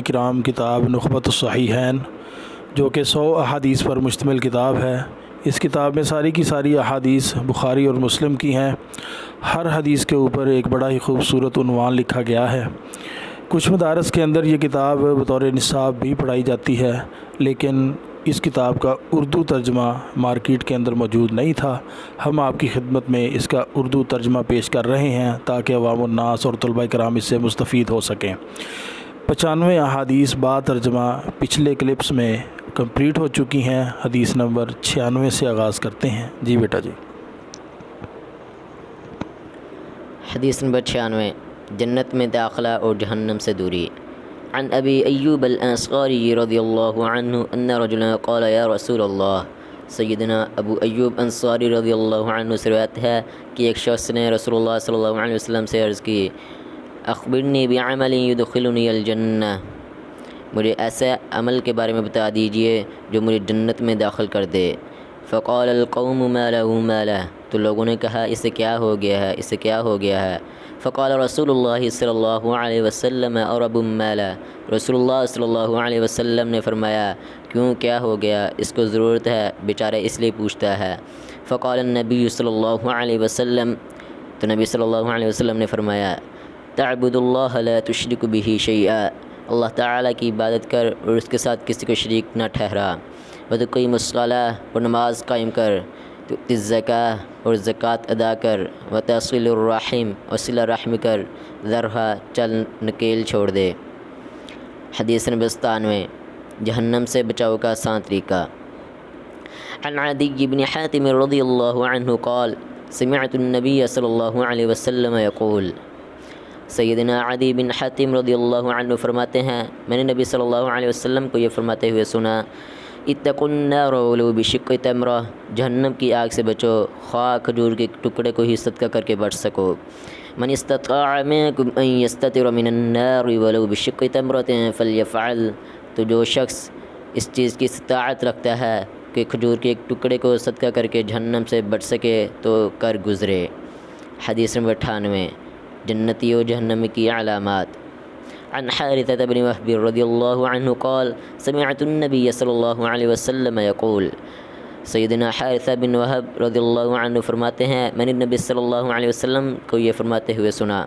کرام کتاب نخبۃ الصحیحین جو کہ 100 احادیث پر مشتمل کتاب ہے۔ اس کتاب میں ساری کی ساری احادیث بخاری اور مسلم کی ہیں۔ ہر حدیث کے اوپر ایک بڑا ہی خوبصورت عنوان لکھا گیا ہے۔ کچھ مدارس کے اندر یہ کتاب بطور نصاب بھی پڑھائی جاتی ہے، لیکن اس کتاب کا اردو ترجمہ مارکیٹ کے اندر موجود نہیں تھا۔ ہم آپ کی خدمت میں اس کا اردو ترجمہ پیش کر رہے ہیں تاکہ عوام الناس اور طلبہ کرام اس سے مستفید ہو سکیں۔ 95 احادیث با ترجمہ پچھلے کلپس میں کمپلیٹ ہو چکی ہیں۔ حدیث نمبر 96 سے آغاز کرتے ہیں۔ جی بیٹا جی۔ حدیث نمبر 96، جنت میں داخلہ اور جہنم سے دوری۔ عن ابی ایوب الانصاری رضی اللہ عنہ ان رجلا قال یا رسول اللہ۔ سیدنا ابو ایوب انصاری رضی اللہ عنہ سے روایت ہے کہ ایک شخص نے رسول اللہ صلی اللہ علیہ وسلم سے عرض کی، اخبرنی بعمل یدخلنی الجنہ، مجھے ایسے عمل کے بارے میں بتا دیجئے جو مجھے جنت میں داخل کر دے۔ فقال القوم ما له ما له، تو لوگوں نے کہا اسے کیا ہو گیا ہے، اسے کیا ہو گیا ہے۔ فقال رسول اللہ صلی اللہ علیہ وسلم ارب ما له، رسول اللہ صلی اللہ علیہ وسلم نے فرمایا کیوں، کیا ہو گیا، اس کو ضرورت ہے، بیچارہ اس لیے پوچھتا ہے۔ فقال النبی صلی اللہ علیہ وسلم، تو نبی صلی اللہ علیہ وسلم نے فرمایا تعبد اللہ لا تشرک به شیئا، اللہ تعالیٰ کی عبادت کر اور اس کے ساتھ کسی کو شریک نہ ٹھہرا۔ وتقیم الصلاۃ، اور نماز قائم کر، تؤتی الزکاۃ، اور زکوٰۃ ادا کر، وتصل الرحم، اور صلہ رحم کر، ذرھا، چل نکیل چھوڑ دے۔ حدیث نمبر 97، جہنم سے بچاؤ کا آسان طریقہ۔ عن عدی بن حاتم رضی اللہ عنہ قال سمعت النبی صلی اللہ علیہ وسلم یقول، سیدنا عدی بن حاتم رضی اللہ عنہ فرماتے ہیں میں نے نبی صلی اللہ علیہ وسلم کو یہ فرماتے ہوئے سنا، اتقوا النار ولو بشق تمرہ، جہنم کی آگ سے بچو، خواہ کھجور کے ٹکڑے کو ہی صدقہ کر کے بچ سکو۔ من استطاع منکم ان یستتر من النار ولو بشق تمرۃ فلیفعل، تو جو شخص اس چیز کی استطاعت رکھتا ہے کہ کھجور کے ایک ٹکڑے کو صدقہ کر کے جہنم سے بچ سکے تو کر گزرے۔ حدیث نمبر 98، جنتی و جہنمی کی علامات۔ عن حارثة بن وهب رضی اللہ عنہ قال سمعت النبی صلی اللہ علیہ وسلم یقول، سیدنا حارثہ بن وہب رضی اللہ عنہ فرماتے ہیں میں نے نبی صلی اللہ علیہ وسلم کو یہ فرماتے ہوئے سنا،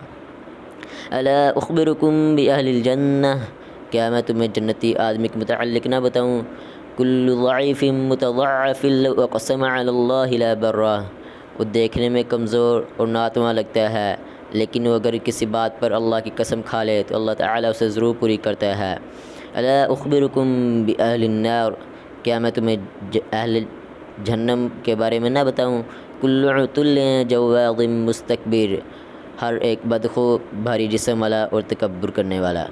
الا اخبرکم باہل الجنہ، کیا میں تمہیں جنتی آدمی کے متعلق نہ بتاؤں، کل ضعیف متضعف لو اقسم علی اللہ لا برہ، وہ دیکھنے میں کمزور اور ناتواں لگتا ہے لیکن وہ اگر کسی بات پر اللہ کی قسم کھا لے تو اللہ تعالیٰ اسے ضرور پوری کرتا ہے۔ الا اخبرکم باہل النار، کیا میں تمہیں اہل جہنم کے بارے میں نہ بتاؤں، کل عتل جواظ مستکبر، ہر ایک بدخو، بھاری جسم والا اور تکبر کرنے والا۔